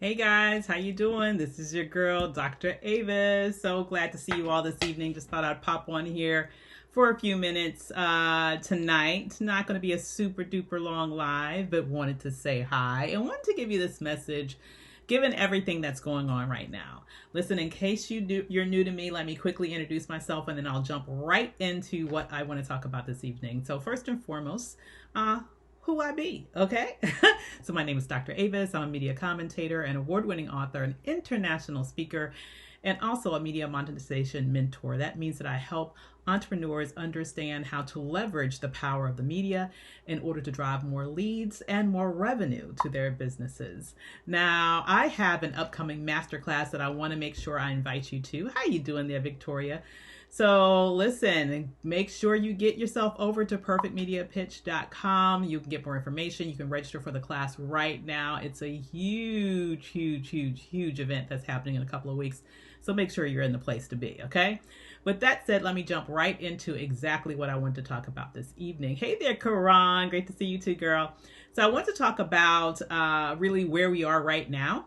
Hey guys, how you doing? This is your girl, Dr. Ava. So glad to see you all this evening. Just thought I'd pop on here for a few minutes tonight. Not going to be a super duper long live, but wanted to say hi and wanted to give you this message given everything that's going on right now. Listen, in case you're new to me, let me quickly introduce myself and then I'll jump right into what I want to talk about this evening. So first and foremost, who I be, okay? So my name is Dr. Avis. I'm a media commentator, an award-winning author, an international speaker, and also a media monetization mentor. That means that I help entrepreneurs understand how to leverage the power of the media in order to drive more leads and more revenue to their businesses. Now, I have an upcoming masterclass that I want to make sure I invite you to. How you doing there, Victoria? So listen, make sure you get yourself over to perfectmediapitch.com. You can get more information. You can register for the class right now. It's a huge event that's happening in a couple of weeks. So make sure you're in the place to be, okay? With that said, let me jump right into exactly what I want to talk about this evening. Hey there, Karan. Great to see you too, girl. So I want to talk about really where we are right now.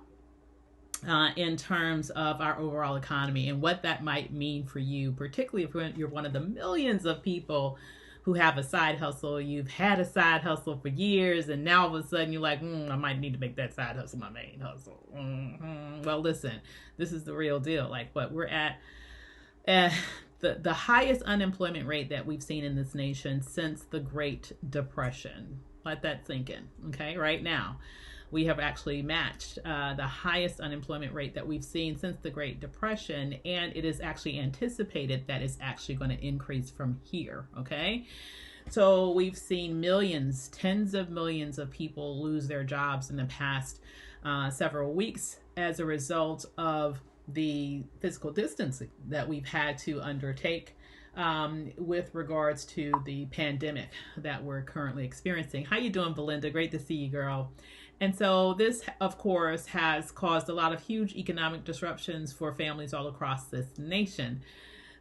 In terms of our overall economy and what that might mean for you, particularly if you're one of the millions of people who have a side hustle. You've had a side hustle for years, and now all of a sudden you're like, I might need to make that side hustle my main hustle. Well, listen, this is the real deal. Like what we're at the highest unemployment rate that we've seen in this nation since the Great Depression. Let that sink in, okay? Right now, we have actually matched the highest unemployment rate that we've seen since the Great Depression, and it is actually anticipated that it's actually going to increase from here, okay? So we've seen millions, tens of millions of people lose their jobs in the past several weeks as a result of the physical distancing that we've had to undertake with regards to the pandemic that we're currently experiencing. How you doing, Belinda? Great to see you, girl. And so this, of course, has caused a lot of huge economic disruptions for families all across this nation.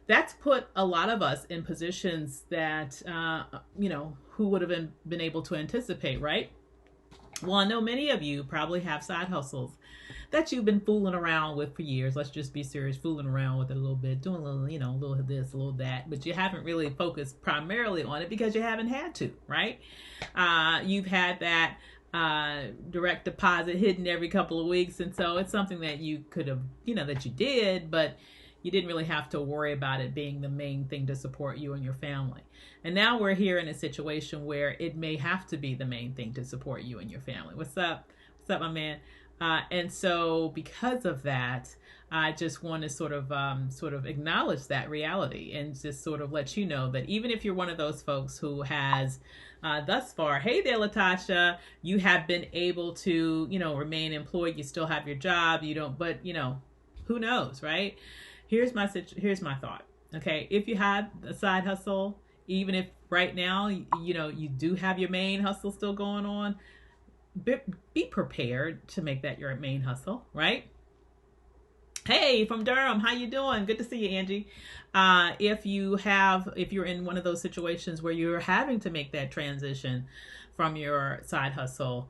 That's put a lot of us in positions that, who would have been able to anticipate, right? Well, I know many of you probably have side hustles that you've been fooling around with for years. Let's just be serious, fooling around with it a little bit, doing a little, a little this, a little that, but you haven't really focused primarily on it because you haven't had to, right? You've had that direct deposit hidden every couple of weeks, and so it's something that you could have, that you did, but you didn't really have to worry about it being the main thing to support you and your family. And now we're here in a situation where it may have to be the main thing to support you and your family. What's up? What's up, my man? And so because of that, I just want to sort of acknowledge that reality and just sort of let you know that even if you're one of those folks who has thus far, hey there, Latasha, you have been able to, remain employed. You still have your job. You don't, but who knows, right? Here's my thought. Okay, if you had a side hustle, even if right now you do have your main hustle still going on, be prepared to make that your main hustle, right? Hey, from Durham, how you doing? Good to see you, Angie. If you're in one of those situations where you're having to make that transition from your side hustle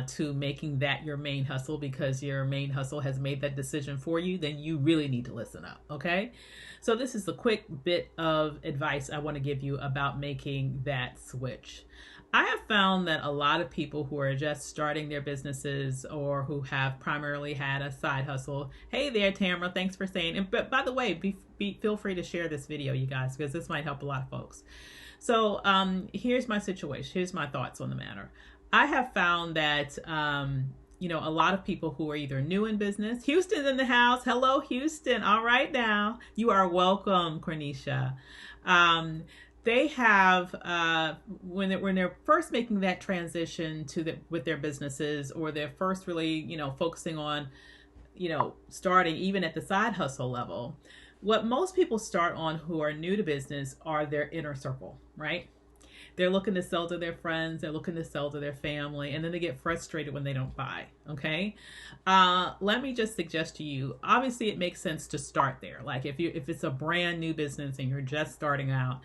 to making that your main hustle because your main hustle has made that decision for you, then you really need to listen up, okay? So this is a quick bit of advice I want to give you about making that switch. I have found that a lot of people who are just starting their businesses or who have primarily had a side hustle. Hey there, Tamara. Thanks for saying. And but by the way, feel free to share this video, you guys, because this might help a lot of folks. So here's my situation. Here's my thoughts on the matter. I have found that a lot of people who are either new in business. Houston's in the house. Hello, Houston. All right now. You are welcome, Cornisha. They have when they're first making that transition with their businesses, or they're first really focusing on starting even at the side hustle level. What most people start on who are new to business are their inner circle, right? They're looking to sell to their friends, they're looking to sell to their family, and then they get frustrated when they don't buy, okay? Let me just suggest to you, obviously it makes sense to start there. Like if it's a brand new business and you're just starting out,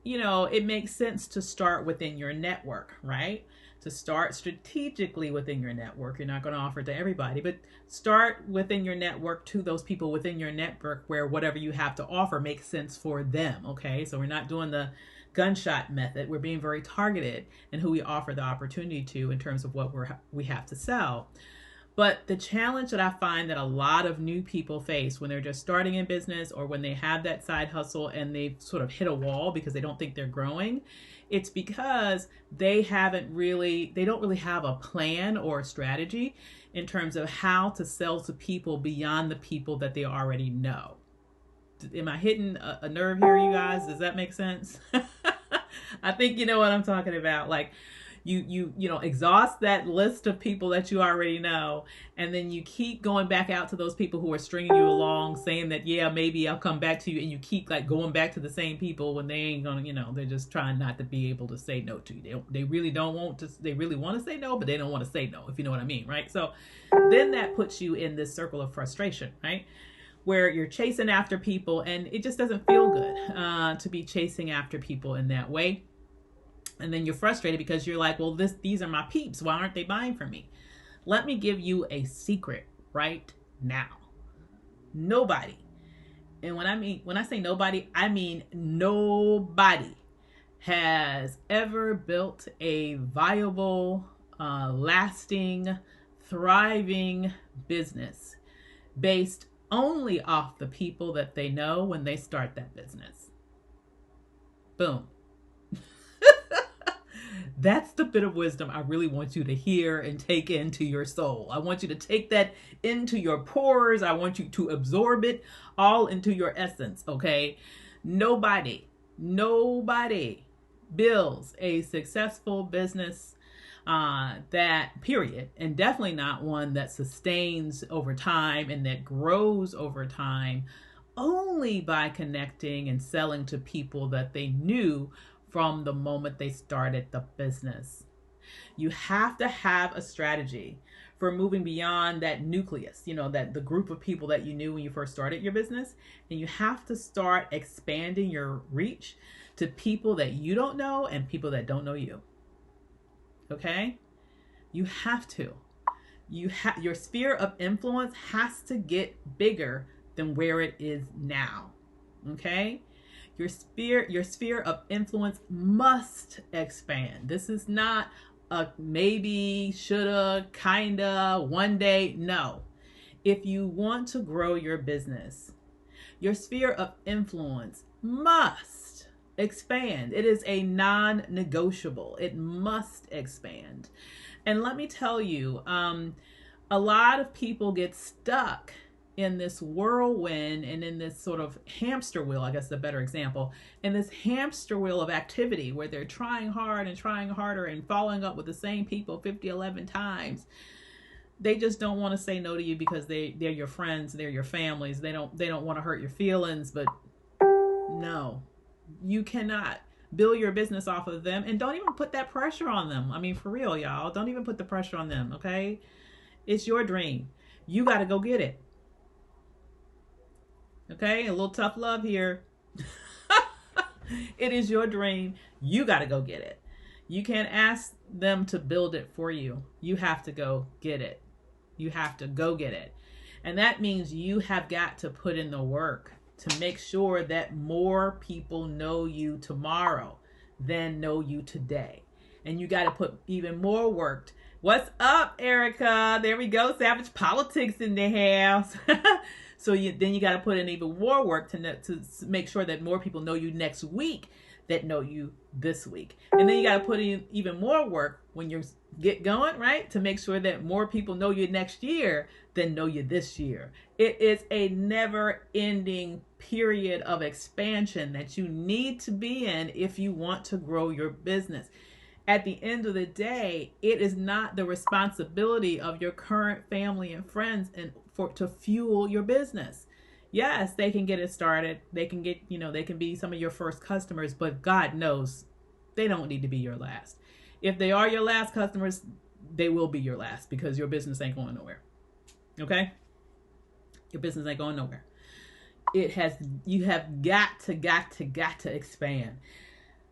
it makes sense to start within your network, right? to start strategically within your network. You're not going to offer it to everybody, but start within your network to those people within your network where whatever you have to offer makes sense for them. Okay, so we're not doing the gunshot method. We're being very targeted in who we offer the opportunity to in terms of what we have to sell. But the challenge that I find that a lot of new people face when they're just starting in business or when they have that side hustle and they've sort of hit a wall because they don't think they're growing, it's because they don't really have a plan or a strategy in terms of how to sell to people beyond the people that they already know. Am I hitting a nerve here, you guys? Does that make sense? I think you know what I'm talking about. Like, you exhaust that list of people that you already know, and then you keep going back out to those people who are stringing you along, saying that, yeah, maybe I'll come back to you, and you keep like going back to the same people when they ain't gonna, they're just trying not to be able to say no to you. They really want to say no, but they don't want to say no, if you know what I mean, right? So then that puts you in this circle of frustration, right? Where you're chasing after people, and it just doesn't feel good to be chasing after people in that way. And then you're frustrated because you're like, well, these are my peeps. Why aren't they buying from me? Let me give you a secret right now. Nobody. And when I say nobody, I mean nobody has ever built a viable, lasting, thriving business based only off the people that they know when they start that business. Boom. That's the bit of wisdom I really want you to hear and take into your soul. I want you to take that into your pores. I want you to absorb it all into your essence, okay? Nobody builds a successful business that period, and definitely not one that sustains over time and that grows over time only by connecting and selling to people that they knew from the moment they started the business. You have to have a strategy for moving beyond that nucleus, that the group of people that you knew when you first started your business. And you have to start expanding your reach to people that you don't know and people that don't know you. Okay? You have to. Your sphere of influence has to get bigger than where it is now. Okay? Your sphere of influence must expand. This is not a maybe, shoulda, kinda, one day. No. If you want to grow your business, your sphere of influence must expand. It is a non-negotiable. It must expand. And let me tell you, a lot of people get stuck in this whirlwind and in this sort of hamster wheel, I guess is a better example, in this hamster wheel of activity where they're trying hard and trying harder and following up with the same people 11 times. They just don't want to say no to you because they're your friends, they're your families. They don't want to hurt your feelings, but no, you cannot build your business off of them, and don't even put that pressure on them. I mean, for real, y'all, don't even put the pressure on them, okay? It's your dream. You got to go get it. Okay, a little tough love here. It is your dream. You got to go get it. You can't ask them to build it for you. You have to go get it. You have to go get it. And that means you have got to put in the work to make sure that more people know you tomorrow than know you today. And you got to put even more work. What's up, Erica? There we go. Savage Politics in the house. So then you got to put in even more work to make sure that more people know you next week that know you this week. And then you got to put in even more work when you get going, right? To make sure that more people know you next year than know you this year. It is a never-ending period of expansion that you need to be in if you want to grow your business. At the end of the day, it is not the responsibility of your current family and friends to fuel your business. Yes, they can get it started. They can they can be some of your first customers, but God knows they don't need to be your last. If they are your last customers, they will be your last because your business ain't going nowhere. Okay? Your business ain't going nowhere. You have got to expand.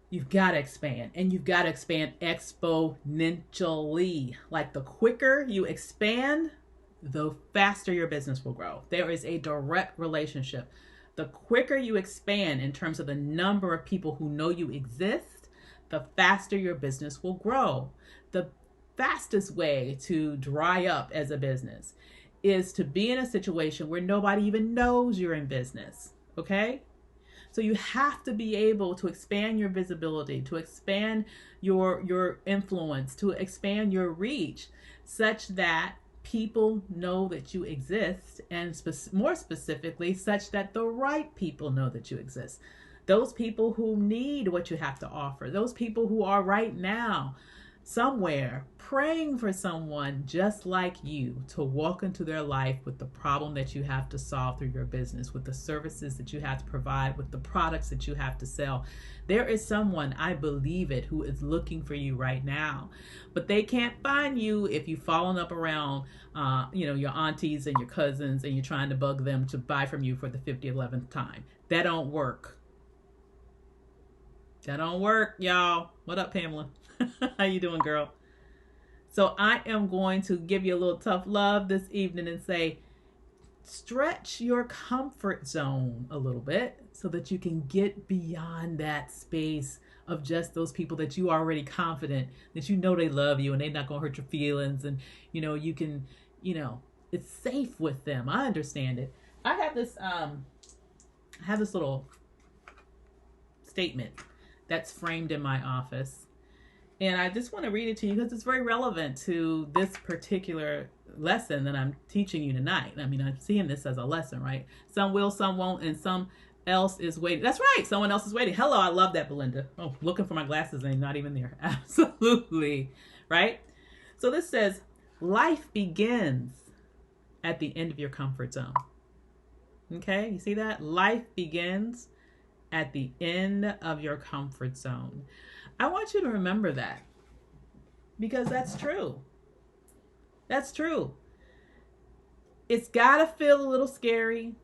You've got to expand, and you've got to expand exponentially. Like the quicker you expand, the faster your business will grow. There is a direct relationship. The quicker you expand in terms of the number of people who know you exist, the faster your business will grow. The fastest way to dry up as a business is to be in a situation where nobody even knows you're in business. Okay? So you have to be able to expand your visibility, to expand your influence, to expand your reach, such that people know that you exist, and more specifically, such that the right people know that you exist. Those people who need what you have to offer, those people who are right now somewhere praying for someone just like you to walk into their life with the problem that you have to solve through your business, with the services that you have to provide, with the products that you have to sell. There is someone, I believe it, who is looking for you right now, but they can't find you if you've fallen up around your aunties and your cousins, and you're trying to bug them to buy from you for the 11th time. That don't work. That don't work, y'all. What up, Pamela? How you doing, girl? So I am going to give you a little tough love this evening and say, stretch your comfort zone a little bit so that you can get beyond that space of just those people that you are already confident that you know they love you and they're not going to hurt your feelings, and you can, it's safe with them. I understand it. I have this little statement that's framed in my office. And I just want to read it to you because it's very relevant to this particular lesson that I'm teaching you tonight. I mean, I'm seeing this as a lesson, right? Some will, some won't, and some else is waiting. That's right. Someone else is waiting. Hello. I love that, Belinda. Oh, looking for my glasses and not even there. Absolutely. Right? So this says, life begins at the end of your comfort zone. Okay. You see that? Life begins at the end of your comfort zone. I want you to remember that, because that's true. That's true. It's got to feel a little scary.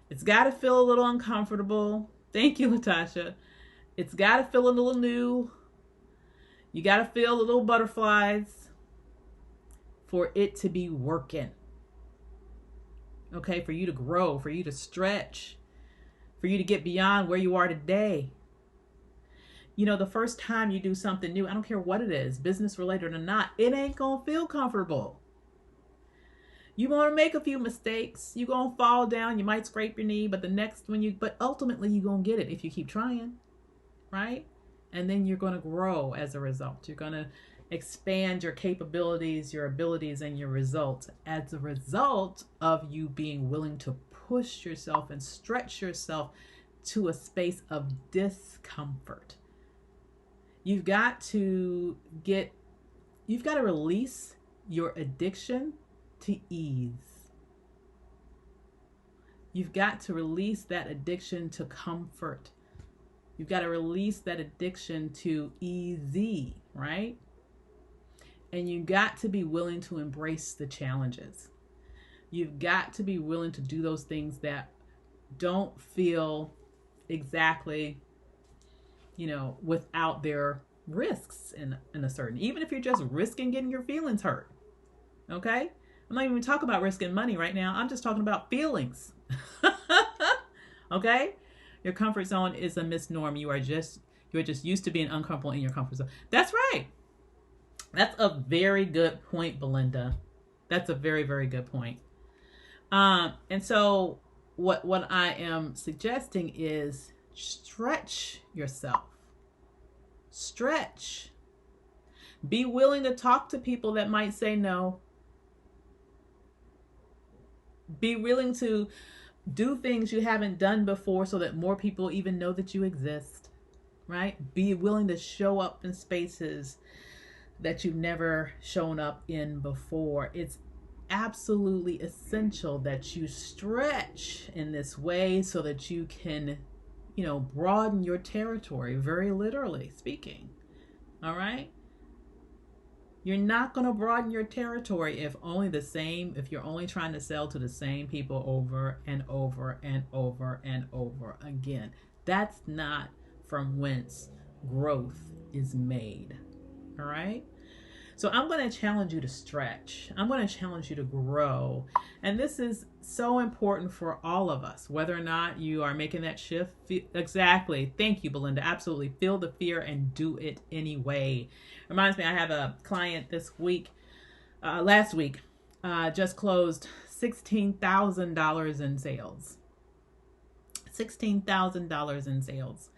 It's got to feel a little uncomfortable. Thank you, Latasha. It's got to feel a little new. You got to feel a little butterflies for it to be working. Okay, for you to grow, for you to stretch, for you to get beyond where you are today. The first time you do something new, I don't care what it is, business related or not, it ain't going to feel comfortable. You're going to make a few mistakes. You're going to fall down. You might scrape your knee, but ultimately you're going to get it if you keep trying, right? And then you're going to grow as a result. You're going to expand your capabilities, your abilities, and your results as a result of you being willing to push yourself and stretch yourself to a space of discomfort. You've got to release your addiction to ease. You've got to release that addiction to comfort. You've got to release that addiction to easy, right? And you've got to be willing to embrace the challenges. You've got to be willing to do those things that don't feel exactly without their risks in a certain, even if you're just risking getting your feelings hurt. Okay? I'm not even talking about risking money right now. I'm just talking about feelings. Okay? Your comfort zone is a misnorm. You're just used to being uncomfortable in your comfort zone. That's right. That's a very good point, Belinda. That's a very, very good point. And so what I am suggesting is stretch yourself. Stretch. Be willing to talk to people that might say no. Be willing to do things you haven't done before so that more people even know that you exist, right? Be willing to show up in spaces that you've never shown up in before. It's absolutely essential that you stretch in this way so that you can broaden your territory, very literally speaking. All right? You're not going to broaden your territory if you're only trying to sell to the same people over and over and over and over again. That's not from whence growth is made. All right. So I'm going to challenge you to stretch. I'm going to challenge you to grow. And this is so important for all of us, whether or not you are making that shift. Exactly. Thank you, Belinda. Absolutely. Feel the fear and do it anyway. Reminds me, I have a client last week, just closed $16,000 in sales. $16,000 in sales.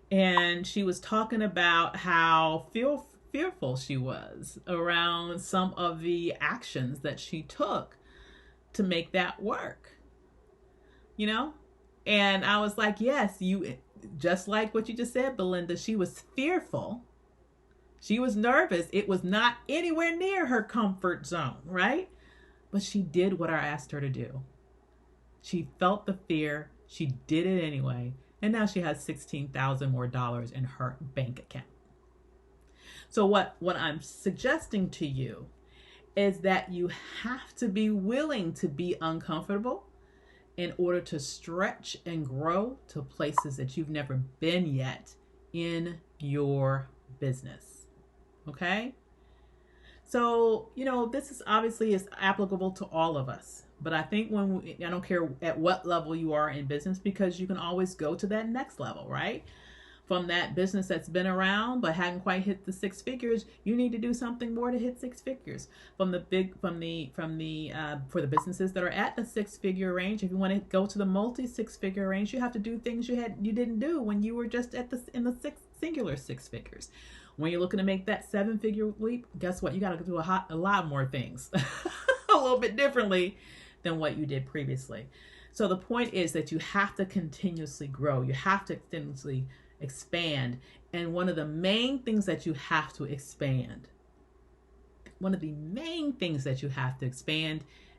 And she was talking about how fearful she was around some of the actions that she took to make that work, and I was like, yes, you, just like what you just said, Belinda, she was fearful, she was nervous, it was not anywhere near her comfort zone, right? But she did what I asked her to do. She felt the fear, she did it anyway, and now she has $16,000 more in her bank account. So what I'm suggesting to you is that you have to be willing to be uncomfortable in order to stretch and grow to places that you've never been yet in your business. Okay? So, this is obviously is applicable to all of us. But I think I don't care at what level you are in business, because you can always go to that next level, right? From that business that's been around but hadn't quite hit the six figures, you need to do something more to hit six figures. For the businesses that are at the 6-figure range, if you want to go to the multi-6-figure range, you have to do things you didn't do when you were just in the singular 6 figures. When you're looking to make that 7-figure leap, guess what? You got to do a lot more things a little bit differently than what you did previously. So the point is that you have to continuously grow. You have to continuously expand. And one of the main things that you have to expand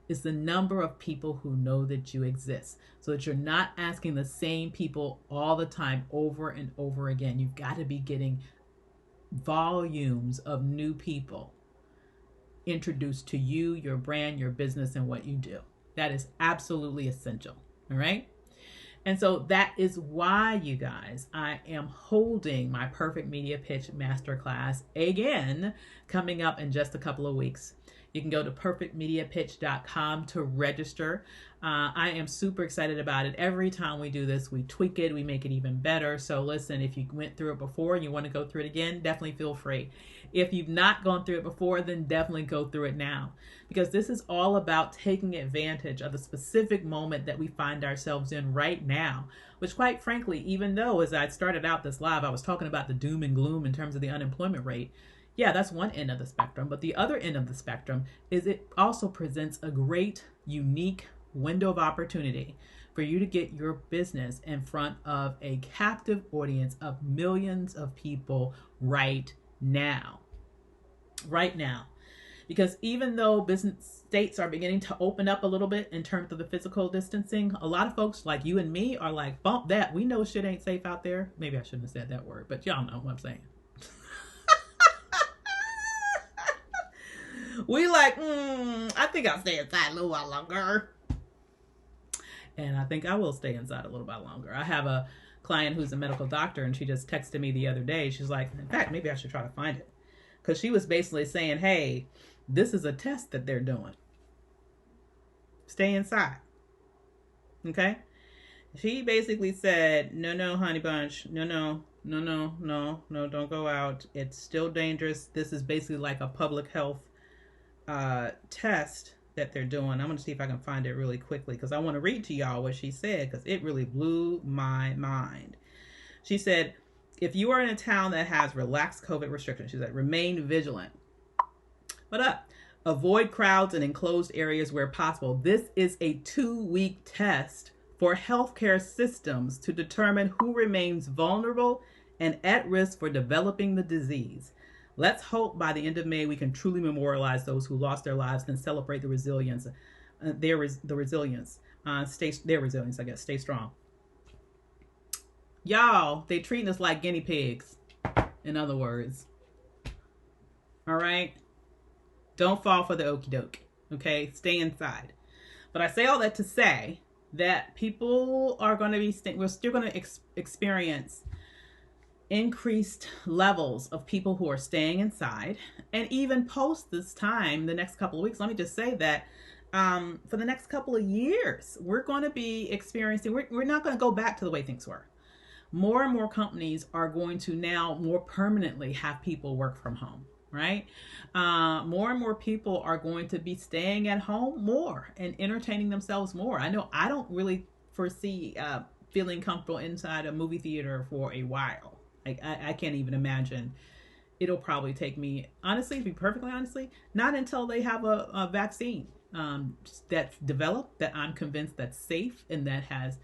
is the number of people who know that you exist, so that you're not asking the same people all the time over and over again. You've got to be getting volumes of new people introduced to you, your brand, your business, and what you do. That is absolutely essential. All right. And so that is why, you guys, I am holding my Perfect Media Pitch Masterclass again, coming up in just a couple of weeks. You can go to perfectmediapitch.com to register. I am super excited about it. Every time we do this, we tweak it, we make it even better. So listen, if you went through it before and you want to go through it again, definitely feel free. If you've not gone through it before, then definitely go through it now, because this is all about taking advantage of the specific moment that we find ourselves in right now, which, quite frankly, even though as I started out this live, I was talking about the doom and gloom in terms of the unemployment rate. Yeah, that's one end of the spectrum. But the other end of the spectrum is it also presents a great, unique window of opportunity for you to get your business in front of a captive audience of millions of people right now. Because even though business states are beginning to open up a little bit in terms of the physical distancing, a lot of folks like you and me are like, bump that. We know shit ain't safe out there. Maybe I shouldn't have said that word, but y'all know what I'm saying. We like, I think I'll stay inside a little while longer. And I think I will stay inside a little while longer. I have a client who's a medical doctor, and she just texted me the other day. She's like, in fact, maybe I should try to find it. Because she was basically saying, hey, this is a test that they're doing. Stay inside. Okay? She basically said, no, honey bunch. No, don't go out. It's still dangerous. This is basically like a public health test that they're doing. I'm going to see if I can find it really quickly, because I want to read to y'all what she said, because it really blew my mind. She said, if you are in a town that has relaxed COVID restrictions, she said, remain vigilant. Avoid crowds and enclosed areas where possible. This is a 2-week test for healthcare systems to determine who remains vulnerable and at risk for developing the disease. Let's hope by the end of May we can truly memorialize those who lost their lives and celebrate the resilience, their resilience. Stay strong. Y'all, they treating us like guinea pigs, in other words. All right? Don't fall for the okie doke, okay? Stay inside. But I say all that to say that people are going to we're still going to experience increased levels of people who are staying inside. And even post this time, the next couple of weeks, let me just say that for the next couple of years, we're going to be experiencing, we're not going to go back to the way things were. More and more companies are going to now more permanently have people work from home, right? More and more people are going to be staying at home more and entertaining themselves more. I know I don't really foresee feeling comfortable inside a movie theater for a while. I can't even imagine. It'll probably take me, honestly, to be perfectly honestly, not until they have a vaccine that's developed, that I'm convinced that's safe and that has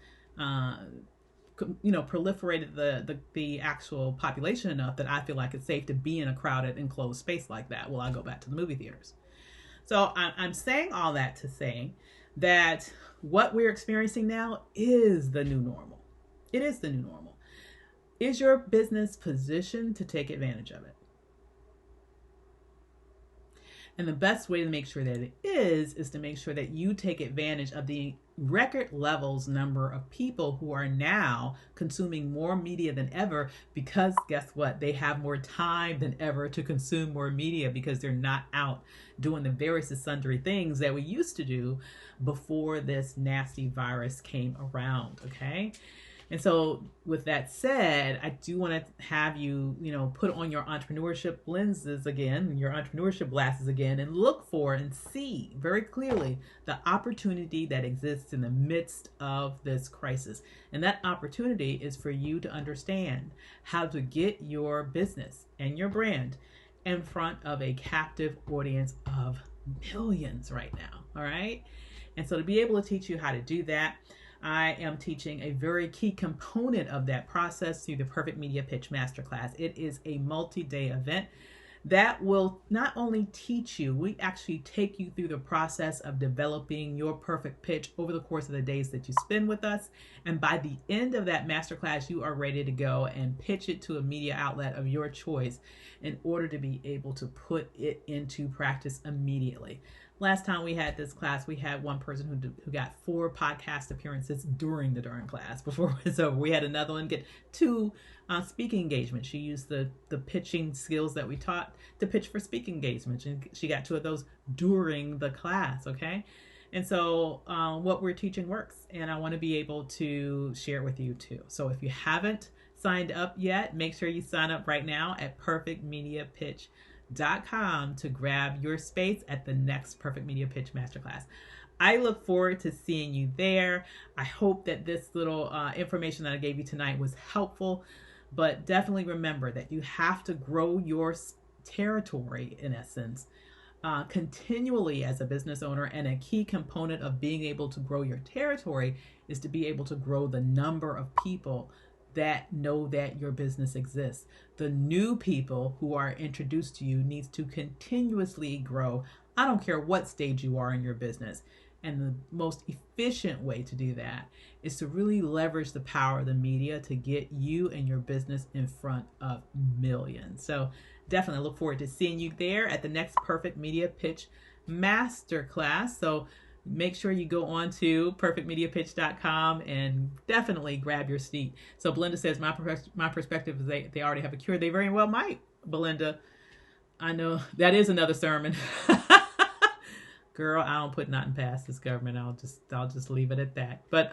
proliferated the actual population enough that I feel like it's safe to be in a crowded enclosed space like that while I go back to the movie theaters. So I'm saying all that to say that what we're experiencing now is the new normal. It is the new normal. Is your business positioned to take advantage of it? And the best way to make sure that it is to make sure that you take advantage of the record levels number of people who are now consuming more media than ever, because guess what? They have more time than ever to consume more media because they're not out doing the various and sundry things that we used to do before this nasty virus came around, okay? And so with that said, I do want to have you, put on your entrepreneurship lenses again, your entrepreneurship glasses again, and look for and see very clearly the opportunity that exists in the midst of this crisis. And that opportunity is for you to understand how to get your business and your brand in front of a captive audience of millions right now. All right. And so to be able to teach you how to do that, I am teaching a very key component of that process through the Perfect Media Pitch Masterclass. It is a multi-day event that will not only teach you, we actually take you through the process of developing your perfect pitch over the course of the days that you spend with us. And by the end of that masterclass, you are ready to go and pitch it to a media outlet of your choice in order to be able to put it into practice immediately. Last time we had this class, we had one person who got 4 podcast appearances during the darn class before it was over. We had another one get 2 speaking engagements. She used the pitching skills that we taught to pitch for speaking engagements, and she got 2 of those during the class, okay? And so what we're teaching works, and I want to be able to share it with you too. So if you haven't signed up yet, make sure you sign up right now at perfectmediapitch.com to grab your space at the next Perfect Media Pitch Masterclass. I look forward to seeing you there. I hope that this little information that I gave you tonight was helpful, but definitely remember that you have to grow your territory, in essence, continually as a business owner. And a key component of being able to grow your territory is to be able to grow the number of people that know that your business exists. The new people who are introduced to you needs to continuously grow. I don't care what stage you are in your business. And the most efficient way to do that is to really leverage the power of the media to get you and your business in front of millions. So definitely look forward to seeing you there at the next Perfect Media Pitch Masterclass. So make sure you go on to perfectmediapitch.com and definitely grab your seat. So Belinda says, my perspective is they already have a cure. They very well might, Belinda. I know that is another sermon. Girl, I don't put nothing past this government. I'll just leave it at that. But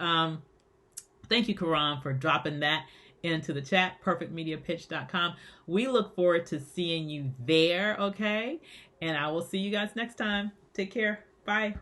thank you, Karan, for dropping that into the chat, perfectmediapitch.com. We look forward to seeing you there, okay? And I will see you guys next time. Take care. Bye.